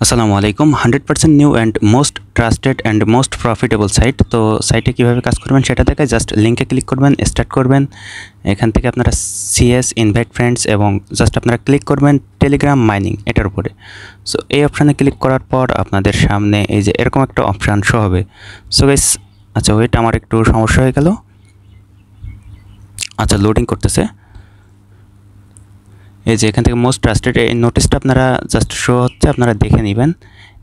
আসসালামু আলাইকুম 100% new and most trusted and most profitable site. তো সাইটে কীভাবে কাজ করবেন সেটা দেখায়। জাস্ট লিঙ্কে ক্লিক করবেন, স্টার্ট করবেন। এখান থেকে আপনারা সিএস ইনভাইট ফ্রেন্ডস এবং জাস্ট আপনারা ক্লিক করবেন টেলিগ্রাম মাইনিং এটার উপরে। সো এই অপশানে ক্লিক করার পর আপনাদের সামনে এই যে এরকম একটা অপশান শো হবে। সো গাইস, আচ্ছা ওয়েট, আমার একটু সমস্যা হয়ে গেল। আচ্ছা লোডিং করতেছে। এই যে এখান থেকে মোস্ট ট্রাস্টেড এই নোটিশটা আপনারা জাস্ট শো হচ্ছে, আপনারা দেখে নেবেন।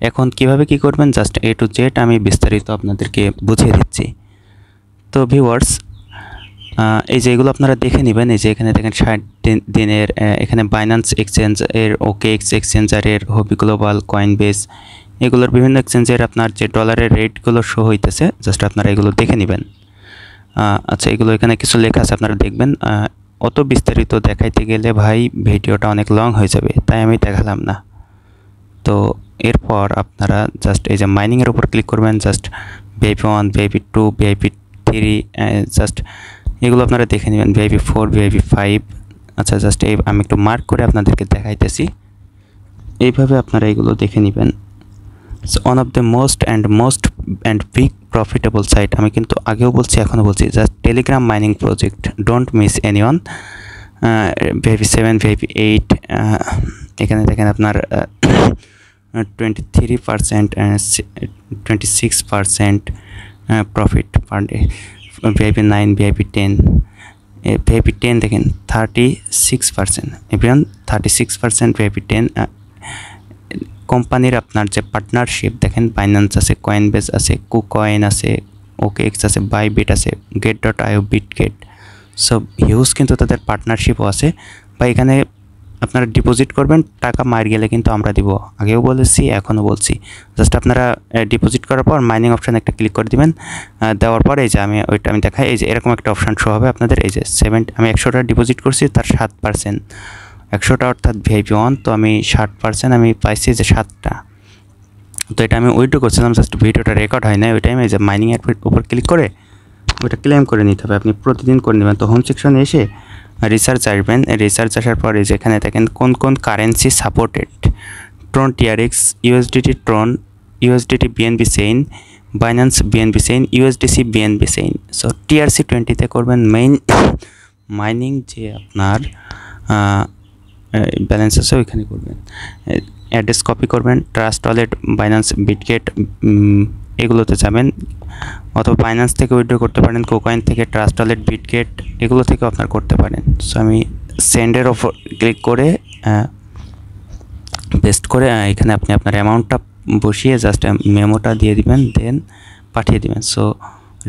এখন কিভাবে কি করবেন জাস্ট A to Z আমি বিস্তারিত আপনাদেরকে বুঝিয়ে দিচ্ছি। তো ভিউয়ার্স, এই যে এগুলো আপনারা দেখে নেবেন। এই যে এখানে দেখেন 60 দিনের এখানে বাইন্যান্স এক্সচেঞ্জ এর, OKX এক্সচেঞ্জারের, হবি গ্লোবাল, কয়েনবেস, এগুলোর বিভিন্ন এক্সচেঞ্জের আপনার যে ডলারের রেটগুলো শো হইতেছে, জাস্ট আপনারা এগুলো দেখে নেবেন। আচ্ছা এগুলো এখানে কিছু লেখা আছে, আপনারা দেখবেন। অত বিস্তারিত দেখাইতে গেলে ভাই ভিডিওটা অনেক লং হয়ে যাবে, তাই আমি দেখালাম না। তো এরপর আপনারা জাস্ট এই যে মাইনিংয়ের উপর ক্লিক করবেন। Just VIP1, VIP2, VIP3, just এগুলো আপনারা দেখে নেবেন। VIP4, VIP5। আচ্ছা জাস্ট এই আমি একটু মার্ক করে আপনাদেরকে দেখাইতেছি। এইভাবে আপনারা এগুলো দেখে নেবেন। One of the most and big profitable site. আমি কিন্তু আগেও বলছি, এখনও বলছি, just Telegram mining project, don't miss anyone. VIP7, VIP8, এখানে দেখেন আপনার 23%, 26% profit per day. VIP9, VIP10, VIP10 দেখেন 36%, এভরিওয়ান 36% VIP10। কোম্পানির আপনার যে পার্টনারশিপ দেখেন, বাইন্যান্স আছে, কয়েনবেস আছে, কুকয়েন আছে, OKX আছে, বাইবিট আছে, get.io, বিটগেট, সব হিউজ কিন্তু তাদের পার্টনারশিপও আছে। বা এখানে আপনারা ডিপোজিট করবেন, টাকা মার গেলে কিন্তু আমরা দিব, আগেও বলেছি এখনও বলছি। জাস্ট আপনারা ডিপোজিট করার পর মাইনিং অপশানে একটা ক্লিক করে দিবেন। দেওয়ার পর এই যে আমি দেখাই, এই যে এরকম একটা অপশান শো হবে আপনাদের। এই যে আমি 100 টাকা ডিপোজিট করছি, তার 7%, 100টা অর্থাৎ VIP1, তো আমি 60% আমি পাইছি যে 7টা। তো এটা আমি উইথড্র করছিলাম, জাস্ট ভিডিওটা রেকর্ড হয় না ওই টাইমে। যে মাইনিং এর উপর ক্লিক করে ওইটা ক্লেম করে নিতে হবে, আপনি প্রতিদিন করে নেবেন। তো হোম সেকশনে এসে রিসার্চ আসবেন। রিসার্চ আসার পর এই যে এখানে দেখেন কোন কোন currency supported: ট্রন TRX, USDT ট্রন, USDT BNB chain, Binance BNB chain, USDC BNB chain. So TRC20 করবেন মেইন মাইনিং, যে আপনার ব্যালেন্স আছে ওইখানে করবেন। অ্যাড্রেস কপি করবেন, ট্রাস্ট ওয়ালেট, বাইন্যান্স, বিটগেট, এগুলোতে যাবেন। অথবা বাইন্যান্স থেকে উইথড্র করতে পারেন, কোকয়েন থেকে, ট্রাস্ট ওয়ালেট, বিটগেট, এগুলো থেকে আপনার করতে পারেন। সো আমি সেন্ডের ওপর ক্লিক করে পেস্ট করে এখানে আপনি আপনার অ্যামাউন্টটা বসিয়ে জাস্ট মেমোটা দিয়ে দিবেন, দেন পাঠিয়ে দিবেন। সো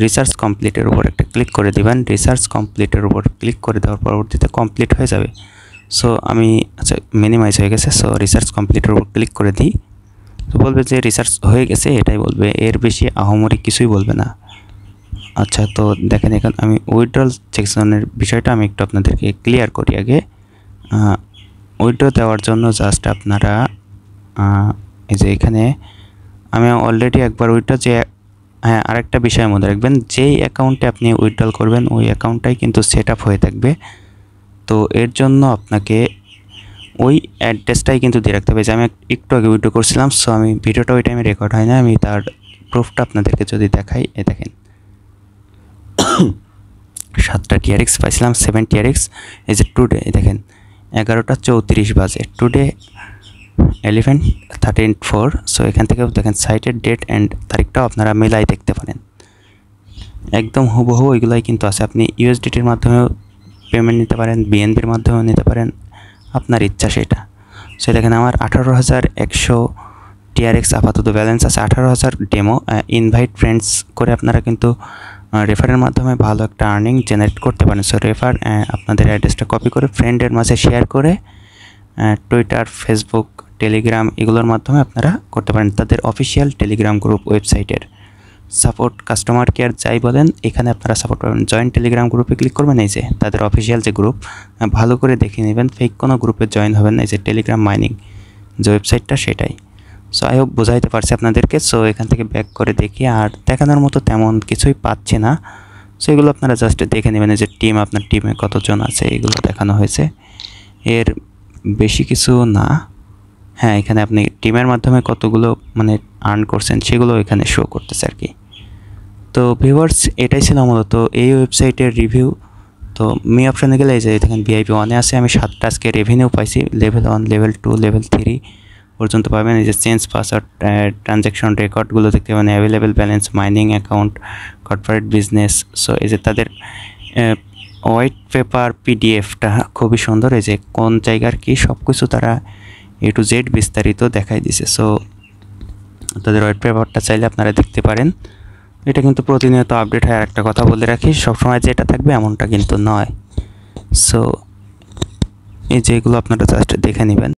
রিসার্চ কমপ্লিটের উপর একটা ক্লিক করে দিবেন। রিসার্চ কমপ্লিটের উপর ক্লিক করে দেওয়ার পরবর্তীতে কমপ্লিট হয়ে যাবে। সো আমি আচ্ছা মিনিমাইজ হয়ে গেছে। সো রিসার্চ কমপ্লিটের উপর ক্লিক করে দিই। তো বলবে যে রিসার্চ হয়ে গেছে, এটাই বলবে, এর বেশি আহামরি কিছুই বলবে না। আচ্ছা তো দেখেন, এখন আমি উইথড্রল সেকশনের বিষয়টা আমি একটু আপনাদেরকে ক্লিয়ার করি আগে। উইথড্র দেওয়ার জন্য জাস্ট আপনারা এই যে এখানে আমি অলরেডি একবার উইথড্র, যে হ্যাঁ আরেকটা বিষয় মনে রাখবেন, যেই অ্যাকাউন্টে আপনি উইথড্রল করবেন ওই অ্যাকাউন্টটাই কিন্তু সেট আপ হয়ে থাকবে। তো এর জন্য আপনাকে ওই অ্যাড্রেসটাই কিন্তু দিয়ে রাখতে হবে। যে আমি একটু আগে উইথড্র করছিলাম, সো আমি ভিডিওটা ওই টাইমে রেকর্ড হয় না, আমি তার প্রুফটা আপনাদেরকে যদি দেখাই, এ দেখেন 7টা TRX পাইছিলাম, 7 TRX। এই যে টুডে দেখেন 11টা 34 বাজে, টুডে 11/13/4। সো এখান থেকেও দেখেন সাইটের ডেট অ্যান্ড তারিখটাও আপনারা মেলাই দেখতে পারেন, একদম হুবহু ওইগুলাই কিন্তু আছে। আপনি USDTর মাধ্যমেও পেমেন্ট নিতে পারেন, BNBর মাধ্যমেও নিতে পারেন, আপনার ইচ্ছা সেটা। সো দেখেন আমার 18,100 TRX আপাতত ব্যালেন্স আছে, 18,000 ডেমো। ইনভাইট ফ্রেন্ডস করে আপনারা কিন্তু রেফারের মাধ্যমে ভালো একটা আর্নিং জেনারেট করতে পারেন। সো রেফার, আপনাদের অ্যাড্রেসটা কপি করে ফ্রেন্ডের মাঝে শেয়ার করে টুইটার, ফেসবুক, টেলিগ্রাম এগুলোর মাধ্যমে আপনারা করতে পারেন। তাদের অফিসিয়াল টেলিগ্রাম গ্রুপ ওয়েবসাইটের সাপোর্ট, কাস্টমার কেয়ার যাই বলেন, এখানে আপনারা সাপোর্ট পাবেন। জয়েন টেলিগ্রাম গ্রুপে ক্লিক করবেন। এই যে তাদের অফিসিয়াল যে গ্রুপ, ভালো করে দেখে নেবেন, ফেক কোনো গ্রুপে জয়েন হবেন না। এই যে টেলিগ্রাম মাইনিং যে ওয়েবসাইটটা, সেটাই। সো আই হোপ বোঝাইতে পারছি আপনাদেরকে। সো এখান থেকে ব্যাক করে দেখি, আর দেখানোর মতো তেমন কিছুই পাচ্ছি না। সো এগুলো আপনারা জাস্ট দেখে নেবেন। এই যে টিম, আপনার টিমে কতজন আছে এগুলো দেখানো হয়েছে, এর বেশি কিছু না। হ্যাঁ, এখানে আপনি টিমের মাধ্যমে কতগুলো মানে আর্ন করছেন সেগুলো এখানে শো করতেছে আর কি। তো ভিউয়ার্স, এটাই ছিল মূলত এই ওয়েবসাইটের রিভিউ। তো মি অপশানে গেলে এই যে দেখেন ভিআইপি 1-এ আছে, আমি 7টা আজকে রেভিনিউ পাইছি। লেভেল 1, লেভেল 2, লেভেল 3 পর্যন্ত পাবেন। এই যে চেঞ্জ পাসওয়ার্ড, ট্রানজ্যাকশন রেকর্ডগুলো দেখতে পাবেন, available balance, mining account, corporate business. So এই যে তাদের হোয়াইট পেপার পিডিএফটা খুবই সুন্দর। এই যে কোন জায়গার কি সব কিছু তারা A to Z বিস্তারিত দেখাই দিছে। সো তাদের হোয়াইট পেপারটা চাইলে আপনারা দেখতে পারেন। এটা কিন্তু প্রতিনিয়ত আপডেট হয়। আর একটা কথা বলে রাখি, সবসময় যেটা থাকবে এমনটা কিন্তু নয়। সো এই যেগুলো আপনারা জাস্ট দেখে নেবেন।